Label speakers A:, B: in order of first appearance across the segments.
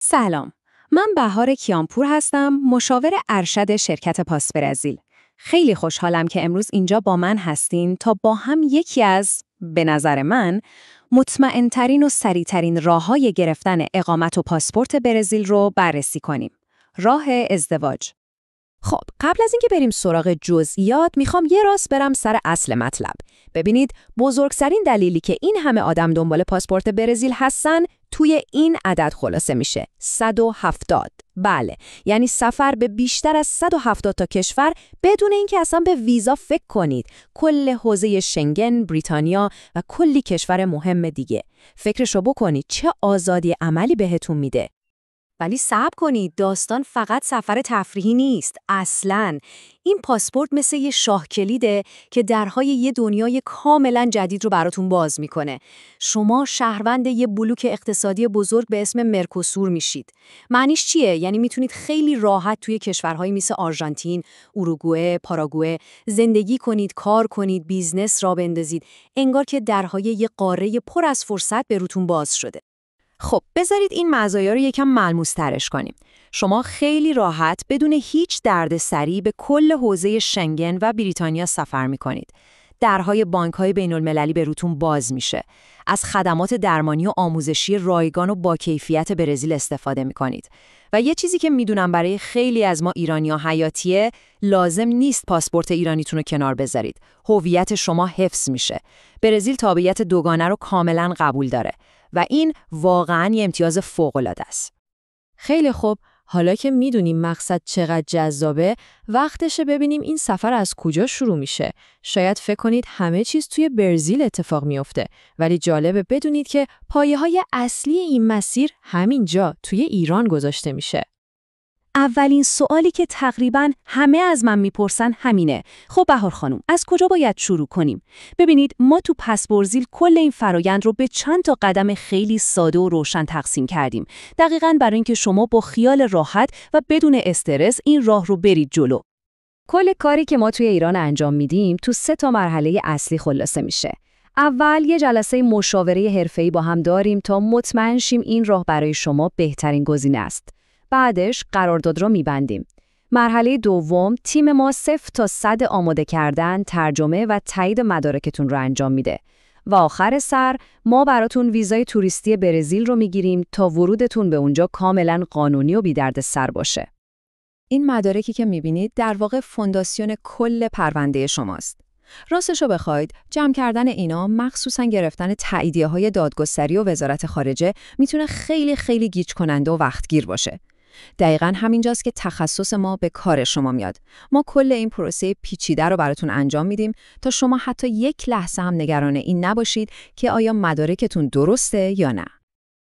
A: سلام. من بهار کیانپور هستم، مشاور ارشد شرکت پاس برزیل. خیلی خوشحالم که امروز اینجا با من هستین تا با هم یکی از، به نظر من، مطمئن‌ترین و سریع‌ترین راه‌های گرفتن اقامت و پاسپورت برزیل رو بررسی کنیم. راه ازدواج.
B: خب، قبل از اینکه بریم سراغ جزئیات، میخوام یه راست برم سر اصل مطلب. ببینید، بزرگترین دلیلی که این همه آدم دنبال پاسپورت برزیل هستن، توی این عدد خلاصه میشه: 170. بله، یعنی سفر به بیشتر از 170 تا کشور بدون اینکه اصلا به ویزا فکر کنید. کل حوزه شنگن، بریتانیا و کلی کشور مهم دیگه. فکرشو بکنید چه آزادی عملی بهتون میده.
A: ولی صبر کنید، داستان فقط سفر تفریحی نیست. اصلاً این پاسپورت مثل یه شاه کلیده که درهای یه دنیای کاملاً جدید رو براتون باز میکنه. شما شهروند یه بلوک اقتصادی بزرگ به اسم مرکوسور میشید. معنیش چیه؟ یعنی میتونید خیلی راحت توی کشورهایی مثل آرژانتین، اوروگوئه، پاراگوئه زندگی کنید، کار کنید، بیزنس را بندازید. انگار که درهای یه قاره پر از فرصت به روتون باز شده.
B: خب، بذارید این مزایا رو یکم ملموس‌ترش کنیم. شما خیلی راحت بدون هیچ دردسری به کل حوزه شنگن و بریتانیا سفر می‌کنید. درهای بانک‌های بین‌المللی به روتون باز میشه. از خدمات درمانی و آموزشی رایگان و با کیفیت برزیل استفاده می‌کنید. و یه چیزی که میدونم برای خیلی از ما ایرانی‌ها حیاتیه، لازم نیست پاسپورت ایرانیتون رو کنار بذارید. هویت شما حفظ میشه. برزیل تابعیت دوگانه رو کاملاً قبول داره. و این واقعاً یه امتیاز فوق‌العاده است.
C: خیلی خوب، حالا که میدونیم مقصد چقدر جذابه، وقتشه ببینیم این سفر از کجا شروع میشه. شاید فکر کنید همه چیز توی برزیل اتفاق میفته، ولی جالبه بدونید که پایه‌های اصلی این مسیر همینجا توی ایران گذاشته میشه.
A: اولین سوالی که تقریباً همه از من میپرسن همینه. خب بهار خانم، از کجا باید شروع کنیم؟ ببینید، ما تو پاس برزیل کل این فرایند رو به چند تا قدم خیلی ساده و روشن تقسیم کردیم. دقیقاً برای اینکه شما با خیال راحت و بدون استرس این راه رو برید جلو.
B: کل کاری که ما توی ایران انجام میدیم تو 3 تا مرحله اصلی خلاصه میشه. اول، یه جلسه مشاوره حرفه‌ای با هم داریم تا مطمئن شیم این راه برای شما بهترین گزینه است. بعدش قرارداد رو میبندیم. مرحله دوم، تیم ما 0 تا 100 آماده کردن، ترجمه و تایید مدارکتون رو انجام میده. و آخر سر، ما براتون ویزای توریستی برزیل رو میگیریم تا ورودتون به اونجا کاملا قانونی و بی‌دردسر باشه. این مدارکی که میبینید در واقع فونداسیون کل پرونده شماست. راستشو بخواید، جمع کردن اینا، مخصوصا گرفتن تاییدیه‌های دادگستری و وزارت خارجه، میتونه خیلی گیج کننده و وقتگیر باشه. دقیقاً همینجاست که تخصص ما به کار شما میاد. ما کل این پروسه پیچیده رو براتون انجام میدیم تا شما حتی یک لحظه هم نگران این نباشید که آیا مدارکتون درسته یا نه.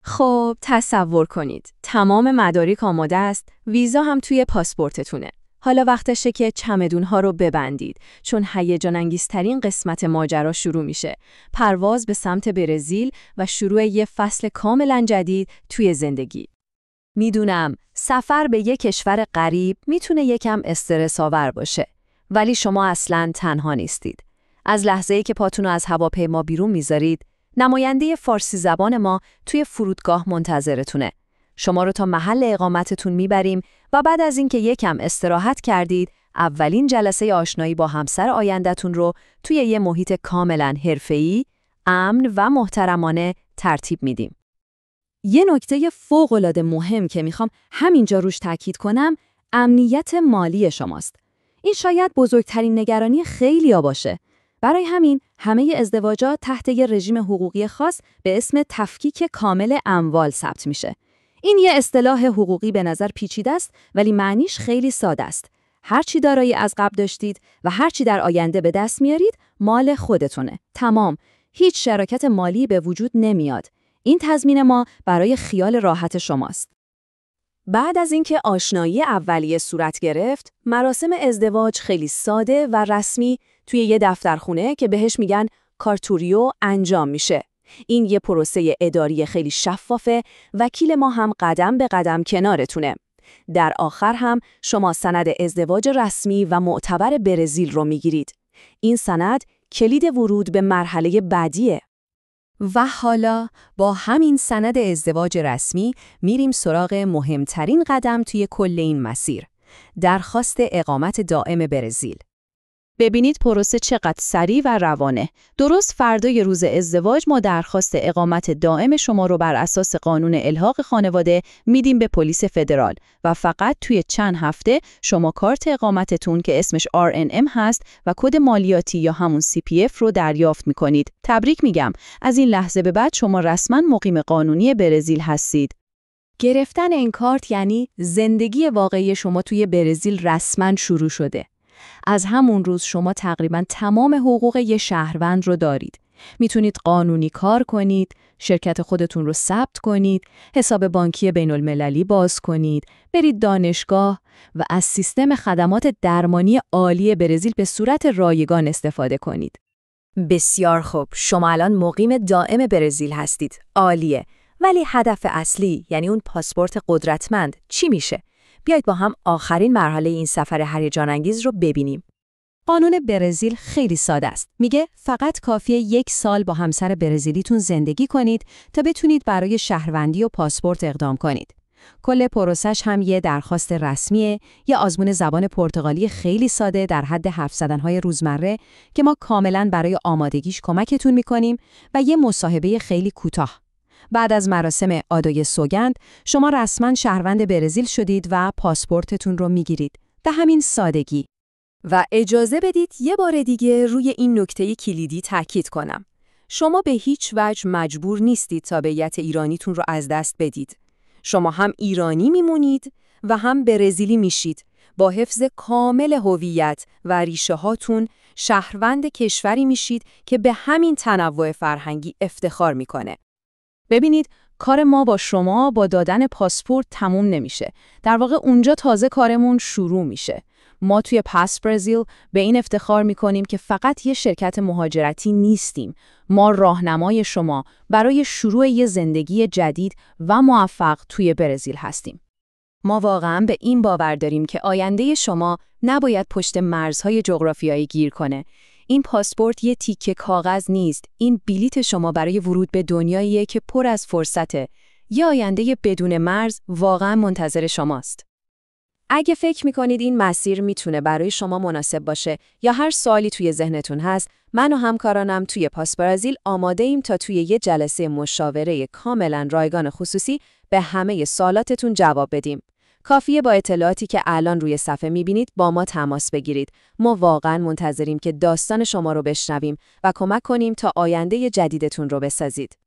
C: خب، تصور کنید تمام مدارک آماده است، ویزا هم توی پاسپورتتونه. حالا وقتشه که چمدون‌ها رو ببندید، چون هیجان انگیزترین قسمت ماجرا شروع میشه. پرواز به سمت برزیل و شروع یه فصل کاملاً جدید توی زندگی.
B: میدونم سفر به یک کشور غریب میتونه یکم استرس آور باشه، ولی شما اصلاً تنها نیستید. از لحظه‌ای که پاتون رو از هواپیما بیرون میذارید، نماینده فارسی زبان ما توی فرودگاه منتظرتونه. شما رو تا محل اقامتتون میبریم و بعد از اینکه یکم استراحت کردید، اولین جلسه آشنایی با همسر آینده‌تون رو توی یه محیط کاملاً حرفه‌ای، امن و محترمانه ترتیب میدیم.
A: یه نکته فوق‌العاده مهم که میخوام همینجا روش تاکید کنم، امنیت مالی شماست. این شاید بزرگترین نگرانی خیلیا باشه. برای همین همه ازدواجات تحت یه رژیم حقوقی خاص به اسم تفکیک کامل اموال ثبت میشه. این یه اصطلاح حقوقی به نظر پیچیده است، ولی معنیش خیلی ساده است. هر چی دارایی از قبل داشتید و هر چی در آینده به دست میارید، مال خودتونه. تمام. هیچ شراکت مالی به وجود نمیاد. این تضمین ما برای خیال راحت شماست. بعد از اینکه آشنایی اولیه صورت گرفت، مراسم ازدواج خیلی ساده و رسمی توی یه دفترخونه که بهش میگن کارتوریو انجام میشه. این یه پروسه اداری خیلی شفافه، وکیل ما هم قدم به قدم کنارتونه. در آخر هم شما سند ازدواج رسمی و معتبر برزیل رو میگیرید. این سند کلید ورود به مرحله بعدیه.
B: و حالا با همین سند ازدواج رسمی میریم سراغ مهمترین قدم توی کل این مسیر. درخواست اقامت دائم برزیل.
C: ببینید پروسه چقدر سریع و روانه. درست فردای روز ازدواج ما درخواست اقامت دائم شما رو بر اساس قانون الحاق خانواده میدیم به پلیس فدرال و فقط توی چند هفته شما کارت اقامتتون که اسمش RNM هست و کد مالیاتی یا همون CPF رو دریافت میکنید. تبریک میگم. از این لحظه به بعد شما رسما مقیم قانونی برزیل هستید.
B: گرفتن این کارت یعنی زندگی واقعی شما توی برزیل رسما شروع شده. از همون روز شما تقریباً تمام حقوق یه شهروند رو دارید. میتونید قانونی کار کنید، شرکت خودتون رو ثبت کنید، حساب بانکی بین المللی باز کنید، برید دانشگاه و از سیستم خدمات درمانی عالی برزیل به صورت رایگان استفاده کنید.
A: بسیار خوب، شما الان مقیم دائم برزیل هستید. عالیه. ولی هدف اصلی، یعنی اون پاسپورت قدرتمند، چی میشه؟ بیایید با هم آخرین مرحله این سفر هیجان انگیز رو ببینیم.
B: قانون برزیل خیلی ساده است. میگه فقط کافیه 1 سال با همسر برزیلیتون زندگی کنید تا بتونید برای شهروندی و پاسپورت اقدام کنید. کل پروسش هم یه درخواست رسمیه، یه آزمون زبان پرتغالی خیلی ساده در حد حرف زدن‌های روزمره که ما کاملاً برای آمادگیش کمکتون می‌کنیم و یه مصاحبه خیلی کوتاه. بعد از مراسم آدای سوگند، شما رسما شهروند برزیل شدید و پاسپورتتون رو میگیرید. به همین سادگی.
A: و اجازه بدید یه بار دیگه روی این نکته کلیدی تاکید کنم. شما به هیچ وجه مجبور نیستید تابعیت ایرانیتون رو از دست بدید. شما هم ایرانی میمونید و هم برزیلی میشید. با حفظ کامل هویت و ریشه هاتون شهروند کشوری میشید که به همین تنوع فرهنگی افتخار میکنه.
C: ببینید، کار ما با شما با دادن پاسپورت تموم نمیشه. در واقع اونجا تازه کارمون شروع میشه. ما توی پاس برزیل به این افتخار میکنیم که فقط یه شرکت مهاجرتی نیستیم. ما راهنمای شما برای شروع یه زندگی جدید و موفق توی برزیل هستیم.
A: ما واقعاً به این باور داریم که آینده شما نباید پشت مرزهای جغرافیایی گیر کنه. این پاسپورت یه تیکه کاغذ نیست. این بلیت شما برای ورود به دنیاییه که پر از فرصته. یه آینده بدون مرز واقعاً منتظر شماست. اگه فکر میکنید این مسیر میتونه برای شما مناسب باشه یا هر سوالی توی ذهنتون هست، من و همکارانم توی پاس برزیل آماده ایم تا توی یه جلسه مشاوره کاملاً رایگان خصوصی به همه سوالاتتون جواب بدیم. کافیه با اطلاعاتی که الان روی صفحه میبینید با ما تماس بگیرید. ما واقعاً منتظریم که داستان شما رو بشنویم و کمک کنیم تا آینده جدیدتون رو بسازید.